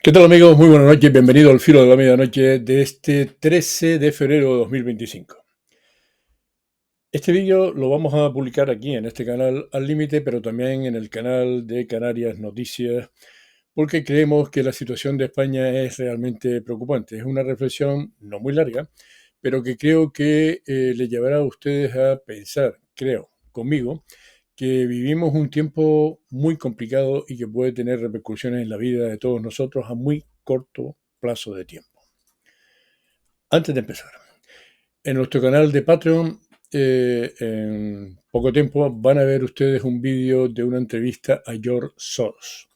¿Qué tal amigos? Muy buenas noches, bienvenido al filo de la medianoche de este 13 de febrero de 2025. Este vídeo lo vamos a publicar aquí en este canal Al Límite, pero también en el canal de Canarias Noticias, porque creemos que la situación de España es realmente preocupante. Es una reflexión no muy larga, pero que creo que le llevará a ustedes a pensar, creo, conmigo, que vivimos un tiempo muy complicado y que puede tener repercusiones en la vida de todos nosotros a muy corto plazo de tiempo. Antes de empezar, en nuestro canal de Patreon, en poco tiempo van a ver ustedes un vídeo de una entrevista a George Soros.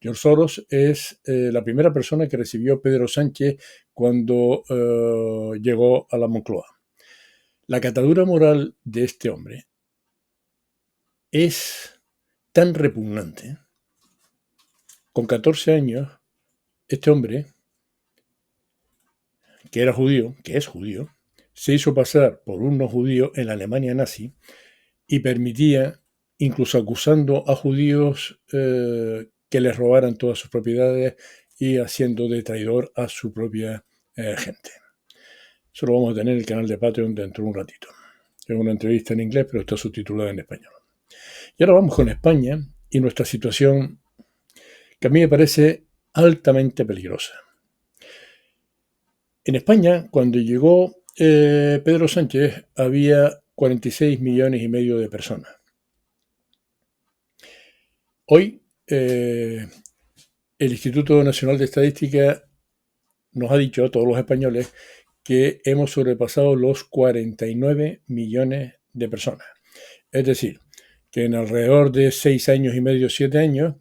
George Soros es la primera persona que recibió a Pedro Sánchez cuando llegó a la Moncloa. La catadura moral de este hombre es tan repugnante. Con 14 años, este hombre, que era judío, que es judío, se hizo pasar por un no judío en la Alemania nazi y permitía, incluso acusando a judíos, que les robaran todas sus propiedades y haciendo de traidor a su propia gente. Eso lo vamos a tener en el canal de Patreon dentro de un ratito. Es una entrevista en inglés, pero está subtitulada en español. Y ahora vamos con España y nuestra situación, que a mí me parece altamente peligrosa. En España, cuando llegó Pedro Sánchez, había 46 millones y medio de personas. Hoy, el Instituto Nacional de Estadística nos ha dicho a todos los españoles que hemos sobrepasado los 49 millones de personas. Es decir, que en alrededor de 6 años y medio, 7 años,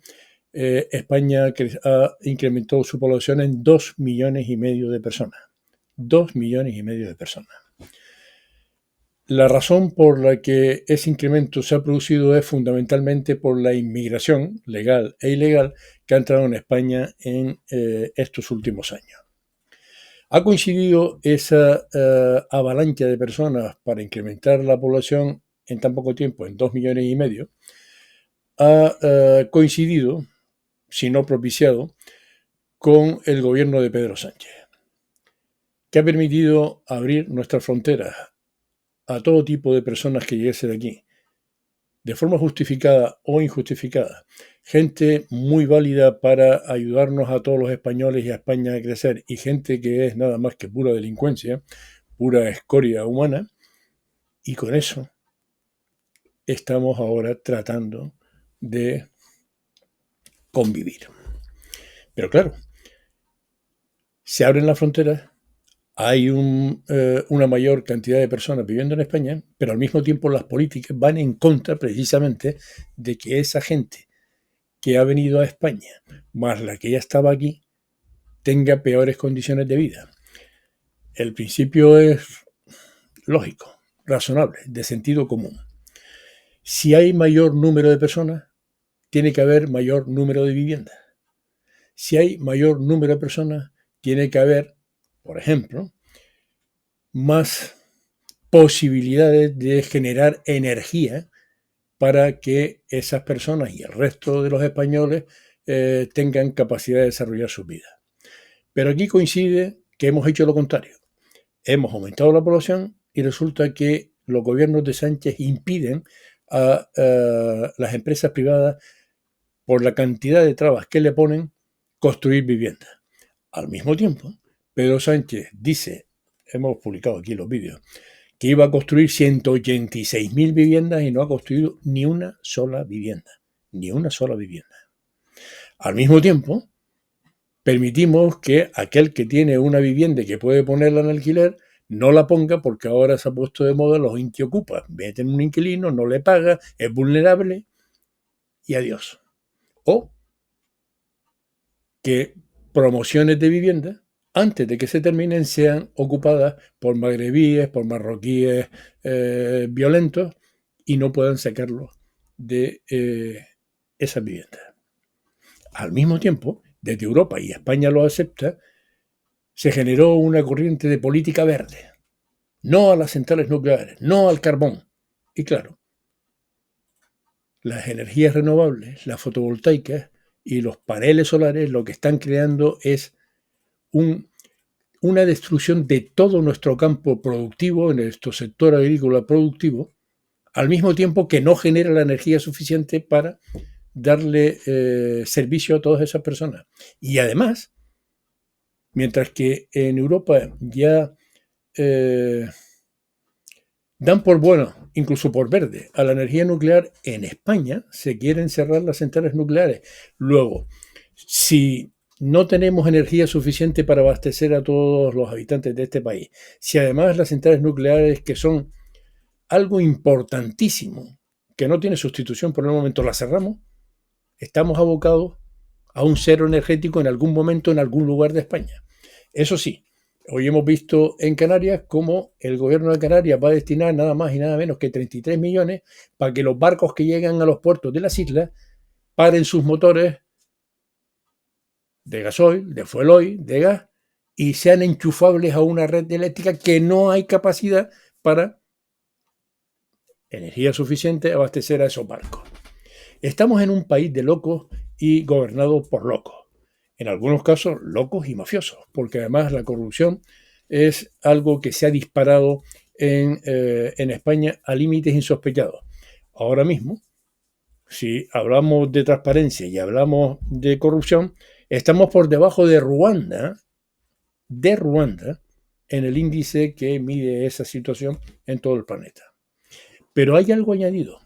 España ha incrementado su población en 2 millones y medio de personas. 2 millones y medio de personas. La razón por la que ese incremento se ha producido es fundamentalmente por la inmigración legal e ilegal que ha entrado en España en estos últimos años. Ha coincidido esa avalancha de personas para incrementar la población en tan poco tiempo, en 2 millones y medio, ha coincidido, si no propiciado, con el gobierno de Pedro Sánchez, que ha permitido abrir nuestras fronteras a todo tipo de personas que llegase de aquí, de forma justificada o injustificada. Gente muy válida para ayudarnos a todos los españoles y a España a crecer, y gente que es nada más que pura delincuencia, pura escoria humana, y con eso estamos ahora tratando de convivir. Pero claro, se abren las fronteras, hay una mayor cantidad de personas viviendo en España, pero al mismo tiempo las políticas van en contra precisamente de que esa gente que ha venido a España, más la que ya estaba aquí, tenga peores condiciones de vida. El principio es lógico, razonable, de sentido común. Si hay mayor número de personas, tiene que haber mayor número de viviendas. Si hay mayor número de personas, tiene que haber, por ejemplo, más posibilidades de generar energía para que esas personas y el resto de los españoles tengan capacidad de desarrollar sus vidas. Pero aquí coincide que hemos hecho lo contrario. Hemos aumentado la población y resulta que los gobiernos de Sánchez impiden a las empresas privadas, por la cantidad de trabas que le ponen, construir viviendas. Al mismo tiempo, Pedro Sánchez dice, hemos publicado aquí los vídeos, que iba a construir 186.000 viviendas y no ha construido ni una sola vivienda. Ni una sola vivienda. Al mismo tiempo, permitimos que aquel que tiene una vivienda y que puede ponerla en alquiler no la ponga porque ahora se ha puesto de moda los inquiocupas. Meten un inquilino, no le paga, es vulnerable y adiós. O que promociones de vivienda, antes de que se terminen, sean ocupadas por magrebíes, por marroquíes violentos y no puedan sacarlos de esas viviendas. Al mismo tiempo, desde Europa, y España lo acepta, se generó una corriente de política verde. No a las centrales nucleares, no al carbón. Y claro, las energías renovables, las fotovoltaicas y los paneles solares lo que están creando es una destrucción de todo nuestro campo productivo, en nuestro sector agrícola productivo, al mismo tiempo que no genera la energía suficiente para darle servicio a todas esas personas. Y además, mientras que en Europa ya dan por bueno, incluso por verde, a la energía nuclear, en España se quieren cerrar las centrales nucleares. Luego, si no tenemos energía suficiente para abastecer a todos los habitantes de este país, si además las centrales nucleares, que son algo importantísimo, que no tiene sustitución por el momento, las cerramos, estamos abocados a un cero energético en algún momento, en algún lugar de España. Eso sí, hoy hemos visto en Canarias cómo el gobierno de Canarias va a destinar nada más y nada menos que 33 millones para que los barcos que llegan a los puertos de las islas paren sus motores de gasoil, de fuel oil, de gas, y sean enchufables a una red eléctrica que no hay capacidad para energía suficiente abastecer a esos barcos. Estamos en un país de locos y gobernado por locos. En algunos casos, locos y mafiosos, porque además la corrupción es algo que se ha disparado en España a límites insospechados. Ahora mismo, si hablamos de transparencia y hablamos de corrupción, estamos por debajo de Ruanda, en el índice que mide esa situación en todo el planeta. Pero hay algo añadido.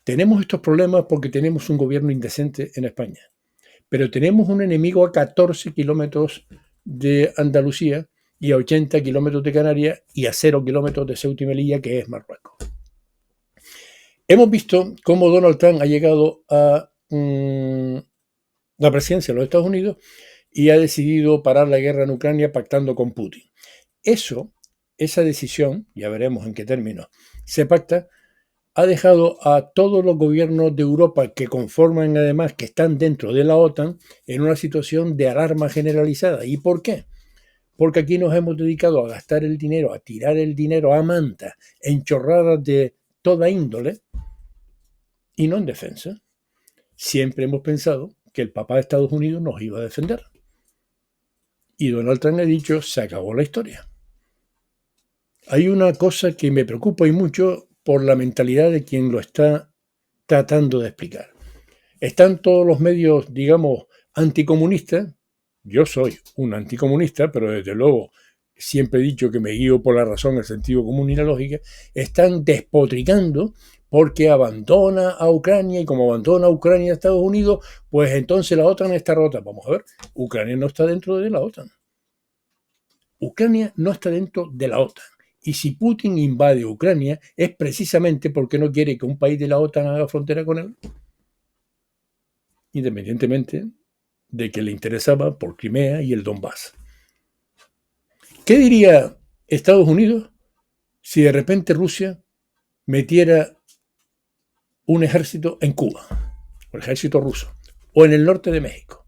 Tenemos estos problemas porque tenemos un gobierno indecente en España, pero tenemos un enemigo a 14 kilómetros de Andalucía y a 80 kilómetros de Canarias y a 0 kilómetros de Ceuta y Melilla, que es Marruecos. Hemos visto cómo Donald Trump ha llegado a la presidencia de los Estados Unidos y ha decidido parar la guerra en Ucrania pactando con Putin. Esa decisión, ya veremos en qué términos se pacta, ha dejado a todos los gobiernos de Europa que conforman, además, que están dentro de la OTAN, en una situación de alarma generalizada. ¿Y por qué? Porque aquí nos hemos dedicado a gastar el dinero, a tirar el dinero a manta, en chorradas de toda índole, y no en defensa. Siempre hemos pensado que el papá de Estados Unidos nos iba a defender. Y Donald Trump ha dicho, se acabó la historia. Hay una cosa que me preocupa y mucho por la mentalidad de quien lo está tratando de explicar. Están todos los medios, digamos, anticomunistas. Yo soy un anticomunista, pero desde luego siempre he dicho que me guío por la razón, el sentido común y la lógica. Están despotricando porque abandona a Ucrania, y como abandona a Ucrania a Estados Unidos, pues entonces la OTAN está rota. Vamos a ver, Ucrania no está dentro de la OTAN. Ucrania no está dentro de la OTAN. Y si Putin invade Ucrania es precisamente porque no quiere que un país de la OTAN haga frontera con él, independientemente de que le interesaba por Crimea y el Donbass. ¿Qué diría Estados Unidos si de repente Rusia metiera un ejército en Cuba, o el ejército ruso, o en el norte de México,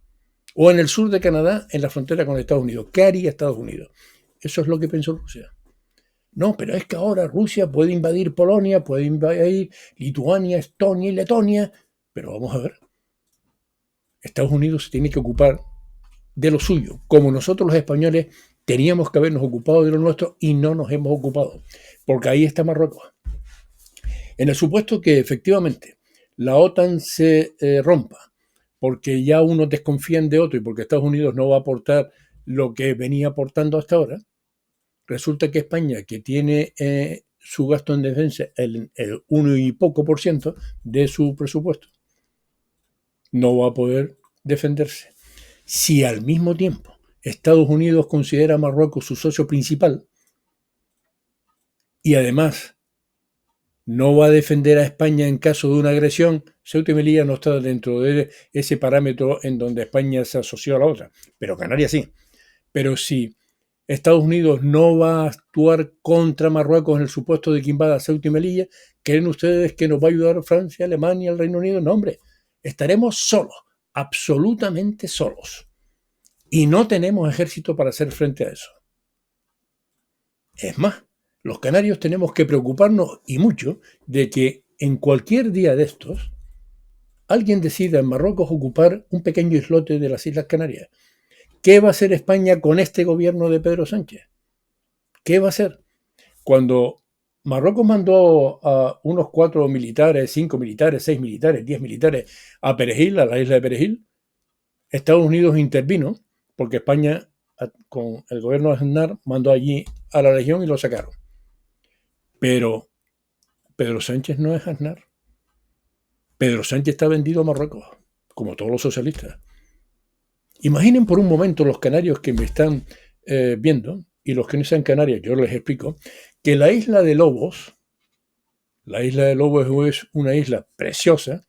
o en el sur de Canadá, en la frontera con Estados Unidos? ¿Qué haría Estados Unidos? Eso es lo que pensó Rusia. No, pero es que ahora Rusia puede invadir Polonia, puede invadir Lituania, Estonia y Letonia. Pero vamos a ver. Estados Unidos se tiene que ocupar de lo suyo, como nosotros los españoles teníamos que habernos ocupado de lo nuestro y no nos hemos ocupado, porque ahí está Marruecos. En el supuesto que efectivamente la OTAN se rompa, porque ya unos desconfían de otro y porque Estados Unidos no va a aportar lo que venía aportando hasta ahora, resulta que España, que tiene su gasto en defensa el 1 y poco por ciento de su presupuesto, no va a poder defenderse. Si al mismo tiempo Estados Unidos considera a Marruecos su socio principal y además no va a defender a España en caso de una agresión, Ceuta y Melilla no está dentro de ese parámetro en donde España se asoció a la otra, pero Canarias sí. Pero si Estados Unidos no va a actuar contra Marruecos en el supuesto de que invada Ceuta y Melilla, ¿creen ustedes que nos va a ayudar Francia, Alemania, el Reino Unido? No, hombre, estaremos solos, absolutamente solos. Y no tenemos ejército para hacer frente a eso. Es más, los canarios tenemos que preocuparnos, y mucho, de que en cualquier día de estos alguien decida en Marruecos ocupar un pequeño islote de las Islas Canarias, ¿qué va a hacer España con este gobierno de Pedro Sánchez? ¿Qué va a hacer? Cuando Marruecos mandó a unos 4 militares, 5 militares, 6 militares, 10 militares a Perejil, a la isla de Perejil, Estados Unidos intervino porque España, con el gobierno de Aznar, mandó allí a la legión y lo sacaron. Pero Pedro Sánchez no es Aznar. Pedro Sánchez está vendido a Marruecos, como todos los socialistas. Imaginen por un momento los canarios que me están viendo, y los que no sean canarios, yo les explico, que la isla de Lobos es una isla preciosa,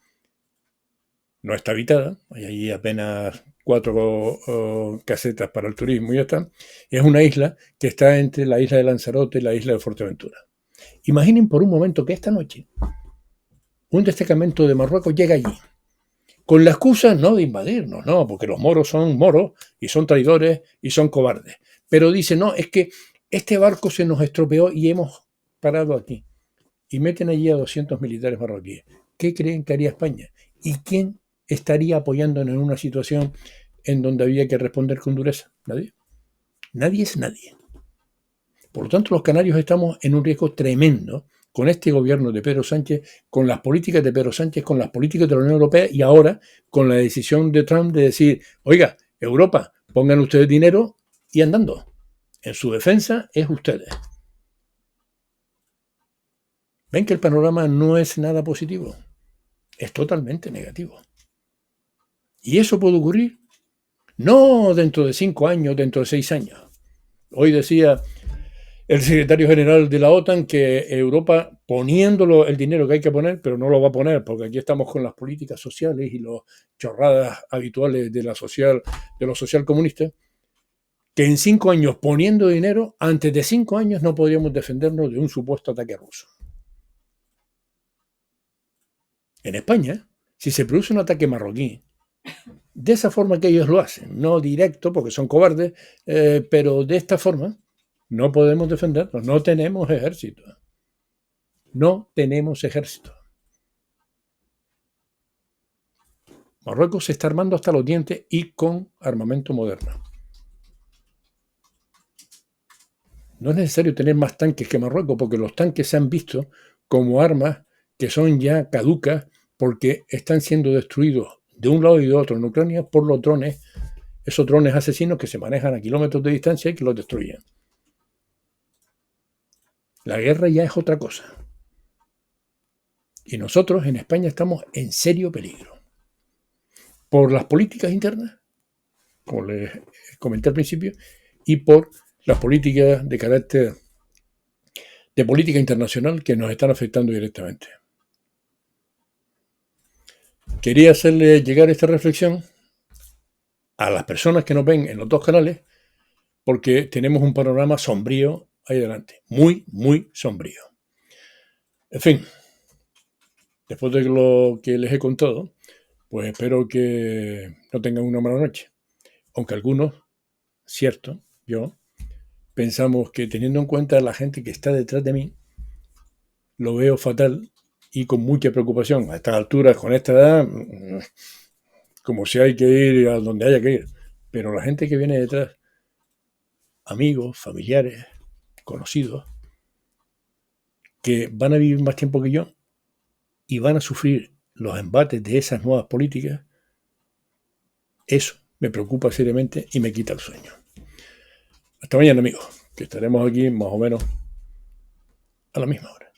no está habitada, hay allí apenas 4 casetas para el turismo y ya está. Es una isla que está entre la isla de Lanzarote y la isla de Fuerteventura. Imaginen por un momento que esta noche un destacamento de Marruecos llega allí, con la excusa no de invadirnos, no, porque los moros son moros y son traidores y son cobardes. Pero dice, no, es que este barco se nos estropeó y hemos parado aquí. Y meten allí a 200 militares marroquíes. ¿Qué creen que haría España? ¿Y quién estaría apoyándonos en una situación en donde había que responder con dureza? Nadie. Nadie es nadie. Por lo tanto, los canarios estamos en un riesgo tremendo con este gobierno de Pedro Sánchez, con las políticas de Pedro Sánchez, con las políticas de la Unión Europea y ahora con la decisión de Trump de decir, oiga, Europa, pongan ustedes dinero y andando. En su defensa es ustedes. Ven que el panorama no es nada positivo, es totalmente negativo. ¿Y eso puede ocurrir? No dentro de 5 años, dentro de 6 años. Hoy decía el secretario general de la OTAN que Europa, poniéndolo el dinero que hay que poner, pero no lo va a poner, porque aquí estamos con las políticas sociales y las chorradas habituales de los social comunistas, que en 5 años poniendo dinero, antes de 5 años no podríamos defendernos de un supuesto ataque ruso. En España, si se produce un ataque marroquí, de esa forma que ellos lo hacen, no directo porque son cobardes, pero de esta forma, no podemos defendernos, no tenemos ejército. No tenemos ejército. Marruecos se está armando hasta los dientes y con armamento moderno. No es necesario tener más tanques que Marruecos, porque los tanques se han visto como armas que son ya caducas porque están siendo destruidos de un lado y de otro en Ucrania por los drones, esos drones asesinos que se manejan a kilómetros de distancia y que los destruyen. La guerra ya es otra cosa. Y nosotros en España estamos en serio peligro. Por las políticas internas, como les comenté al principio, y por las políticas de carácter de política internacional que nos están afectando directamente. Quería hacerle llegar esta reflexión a las personas que nos ven en los 2 canales, porque tenemos un panorama sombrío ahí adelante, muy, muy sombrío. En fin, después de lo que les he contado, pues espero que no tengan una mala noche. Aunque algunos, cierto, yo, pensamos que teniendo en cuenta la gente que está detrás de mí, lo veo fatal y con mucha preocupación. A estas alturas, con esta edad, como si hay que ir a donde haya que ir. Pero la gente que viene detrás, amigos, familiares, conocidos, que van a vivir más tiempo que yo y van a sufrir los embates de esas nuevas políticas, eso me preocupa seriamente y me quita el sueño. Hasta mañana, amigos, que estaremos aquí más o menos a la misma hora.